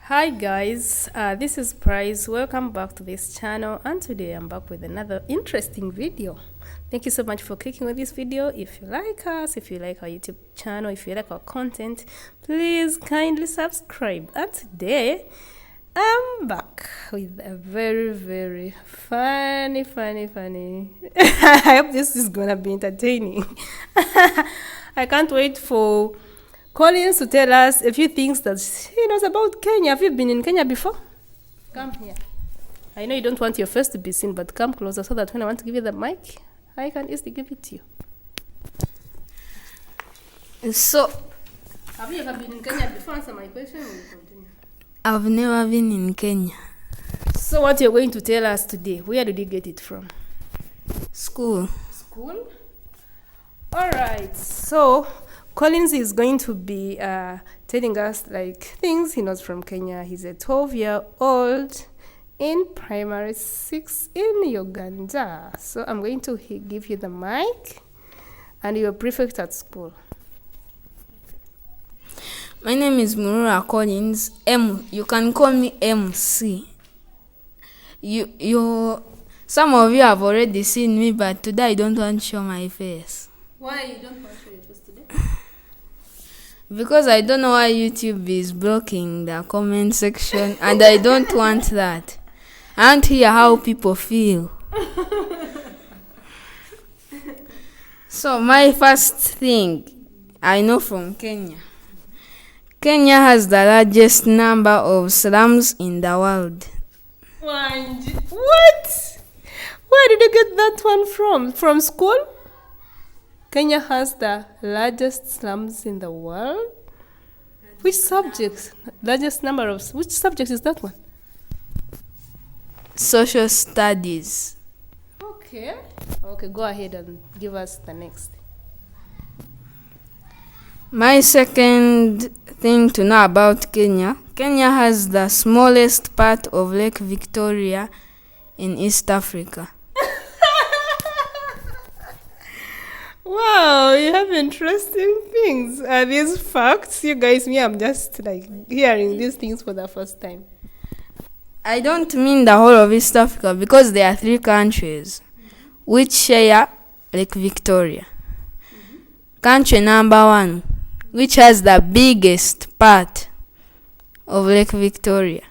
Hi guys, this is Price. Welcome back to this channel, and today I'm back with another interesting video. Thank you so much for clicking on this video. If you like us, if you like our YouTube channel, if you like our content, please kindly subscribe. And today I'm back with a very funny I hope this is gonna be entertaining. I can't wait for Colin to tell us a few things that he knows about Kenya. Have you been in Kenya before? Come here. I know you don't want your face to be seen, but come closer so that when I want to give you the mic, I can easily give it to you. So, have you ever been in Kenya before? Answer my question and we'll continue. I've never been in Kenya. So what you're going to tell us today, where did you get it from? School. School? Alright, so Collins is going to be telling us like things he knows from Kenya. He's a 12-year-old in primary 6 in Uganda. So I'm going to give you the mic, and you're prefect at school. My name is Murura Collins. You can call me MC. Some of you have already seen me, but today I don't want to show my face. Why you don't want to show your face today? Because I don't know why YouTube is blocking the comment section, and I don't want that. I want to hear how people feel. So my first thing I know from Kenya. Kenya has the largest number of slums in the world. What? Where did you get that one from? From school? Kenya has the largest slums in the world? Which subjects? Largest number of... Which subject is that one? Social studies. Okay, go ahead and give us the next. My second thing to know about Kenya. Kenya has the smallest part of Lake Victoria in East Africa. Wow, you have interesting things. Are these facts? You guys, I'm just like hearing these things for the first time. I don't mean the whole of East Africa, because there are 3 countries which share Lake Victoria. Country number 1, which has the biggest part of Lake Victoria.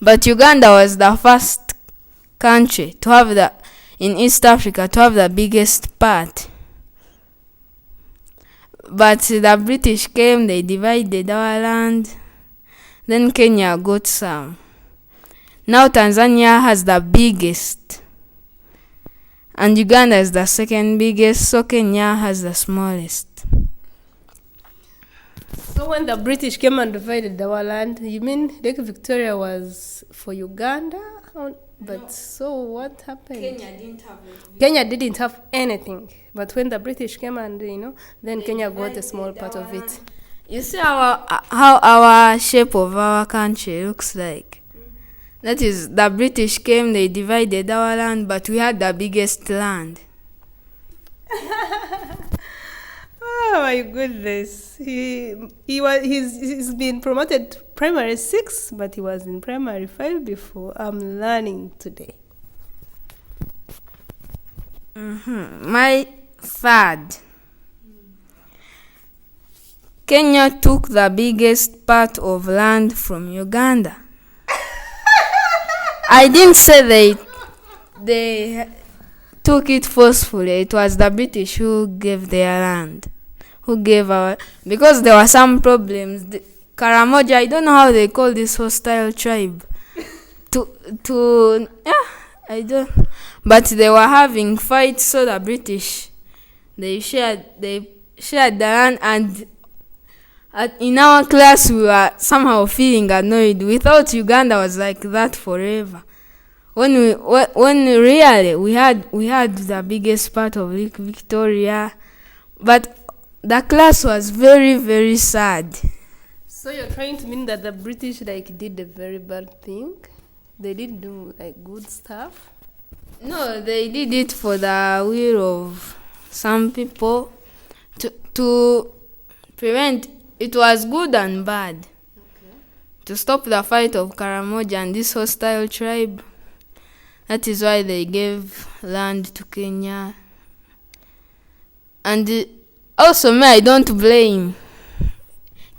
But Uganda was the first country to have in East Africa to have the biggest part. But the British came, they divided our land. Then Kenya got some. Now Tanzania has the biggest. And Uganda is the second biggest, so Kenya has the smallest. So when the British came and divided our land, you mean Lake Victoria was for Uganda? But no. So what happened? Kenya didn't have anything. But when the British came and, then Kenya got a small part of it. You see how our shape of our country looks like? That is, the British came, they divided our land, but we had the biggest land. Oh my goodness. He's been promoted to primary 6, but he was in primary 5 before. I'm learning today. My third. Kenya took the biggest part of land from Uganda. I didn't say they took it forcefully. It was the British who gave their land. Because there were some problems. Karamoja, I don't know how they call this hostile tribe. But they were having fights, so the British, they shared the land, and in our class we were somehow feeling annoyed. We thought Uganda was like that forever. When really we had the biggest part of Lake Victoria, but the class was very sad. So you're trying to mean that the British did a very bad thing? They didn't do good stuff? No, they did it for the will of some people to prevent. It was good and bad. Okay. To stop the fight of Karamoja and this hostile tribe. That is why they gave land to Kenya. And also, I don't blame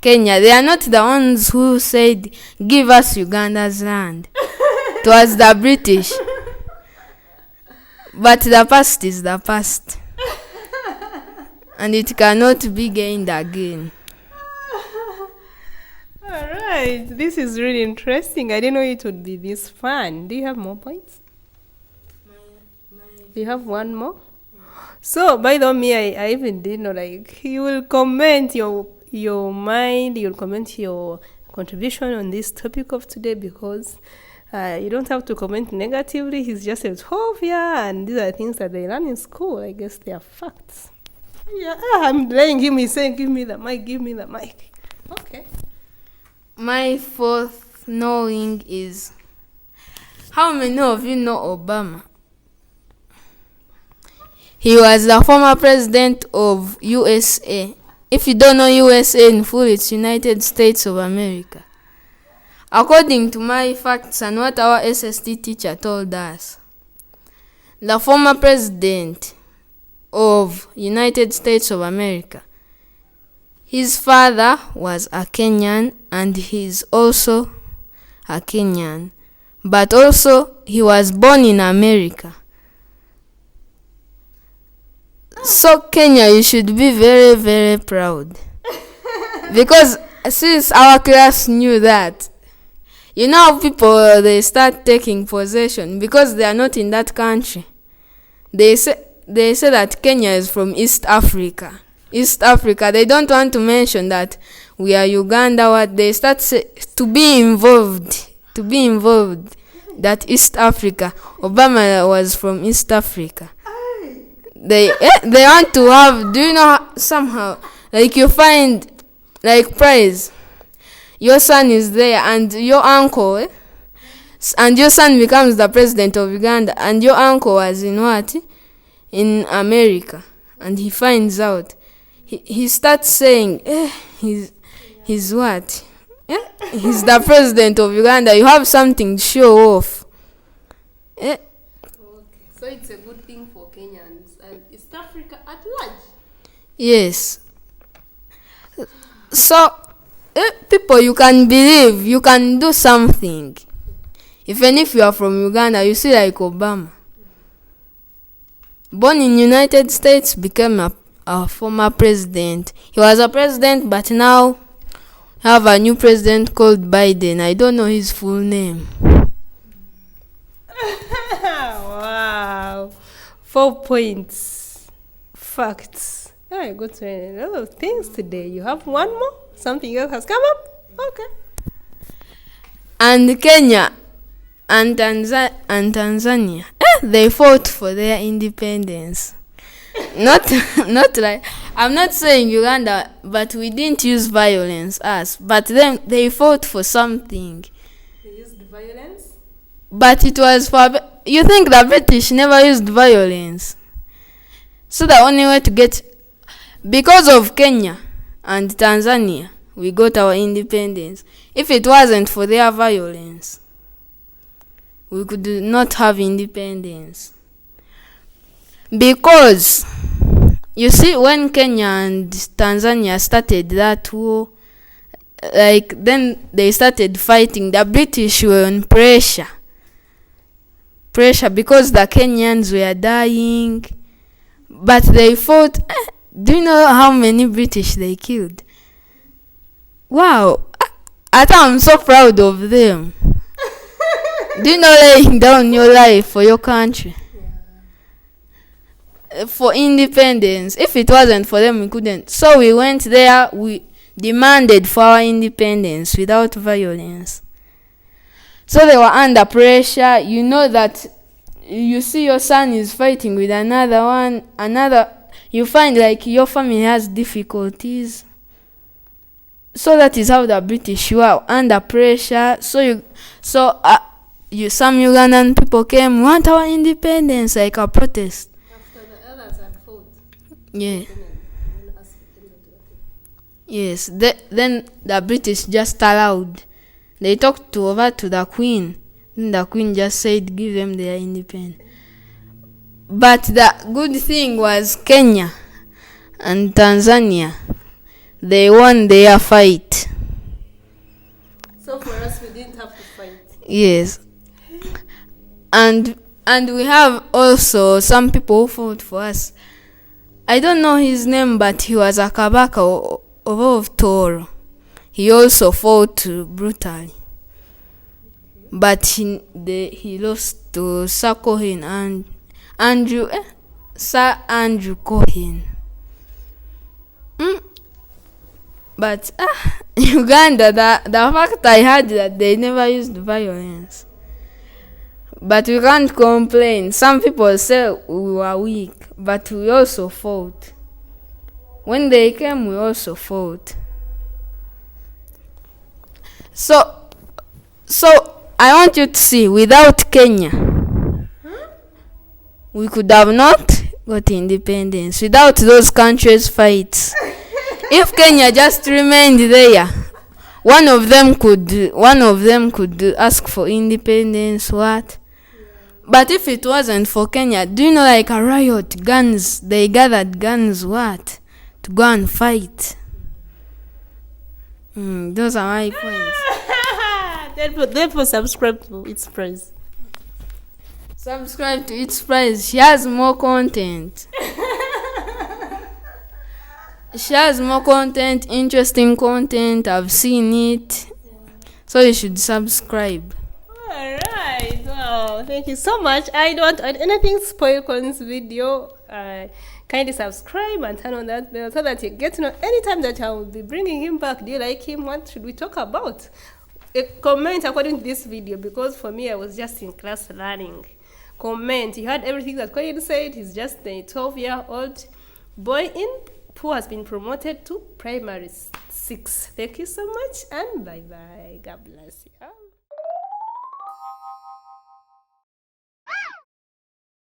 Kenya. They are not the ones who said, give us Uganda's land. It was the British. But the past is the past. And it cannot be gained again. Alright, this is really interesting. I didn't know it would be this fun. Do you have more points? Do you have one more? So, by the way, I even didn't know, like, you will comment your mind, you'll comment your contribution on this topic of today, because you don't have to comment negatively. He's just a yeah, and these are things that they learn in school. I guess they are facts. Yeah, I'm letting him. He's saying, give me the mic, give me the mic. Okay. My fourth knowing is, how many of you know Obama? He was the former president of USA. If you don't know USA in full, it's United States of America. According to my facts and what our SST teacher told us, the former president of United States of America, his father was a Kenyan and he's also a Kenyan. But also he was born in America. So Kenya, you should be very, very proud. Because since our class knew that, you know how people, they start taking possession because they are not in that country. They say that Kenya is from East Africa. East Africa. They don't want to mention that we are Uganda. What they start to be involved. That East Africa. Obama was from East Africa. They want to have. Do you know somehow, like, you find, like, prize, your son is there and your uncle, and your son becomes the president of Uganda, and your uncle was in what? In America, and he finds out. He starts saying, he's what? He's the president of Uganda. You have something to show off. Okay, so it's a good thing for Kenyans and East Africa at large. Yes. So, people, you can believe, you can do something. Even if you are from Uganda, you see, like Obama. Born in United States, became a former president. He was a president, but now have a new president called Biden. I don't know his full name. Wow. 4 points. Facts. I got to learn a lot of things today. You have one more? Something else has come up? Okay. And Kenya and Tanzania, they fought for their independence. Not like, I'm not saying Uganda, but we didn't use violence us. But then they fought for something. They used violence? But it was for, you think the British never used violence? So the only way to get, because of Kenya and Tanzania, we got our independence. If it wasn't for their violence, we could not have independence. Because, you see, when Kenya and Tanzania started that war, like, then they started fighting. The British were on pressure because the Kenyans were dying. But they fought. Do you know how many British they killed? Wow. I'm so proud of them. Do you know, laying down your life for your country? For independence. If it wasn't for them, we couldn't. So we went there, we demanded for our independence without violence. So they were under pressure. You know that you see your son is fighting with another, you find like your family has difficulties. So that is how the British were under pressure. So some Ugandan people came, want our independence, like a protest. After the others had fought. Yeah. Yes, then the British just allowed. They talked over to the Queen. Then the Queen just said, give them their independence. But the good thing was Kenya and Tanzania. They won their fight. So for us, we didn't have to fight. Yes. And we have also some people who fought for us. I don't know his name, but he was a Kabaka of Toro. He also fought brutally. But he lost to Sir Cohen and Sir Andrew Cohen. But Uganda, the fact I heard that they never used violence. But we can't complain. Some people say we were weak, but we also fought. When they came, we also fought. So I want you to see, without Kenya, we could have not got independence. Without those countries' fights. If Kenya just remained there, one of them could ask for independence, what? But if it wasn't for Kenya, do you know, like a riot, guns, they gathered guns, what? To go and fight. Those are my points. Therefore, subscribe to It's Prize. Subscribe to It's Prize. She has more content. She has more content, interesting content. I've seen it. So you should subscribe. Alright. Wow. Thank you so much. I don't want anything spoil on this video. Kindly subscribe and turn on that bell so that you get to know anytime that I will be bringing him back. Do you like him? What should we talk about? Comment according to this video, because for me, I was just in class learning. Comment. You heard everything that Colonial said. He's just a 12-year-old boy who has been promoted to primary 6. Thank you so much and bye-bye. God bless you.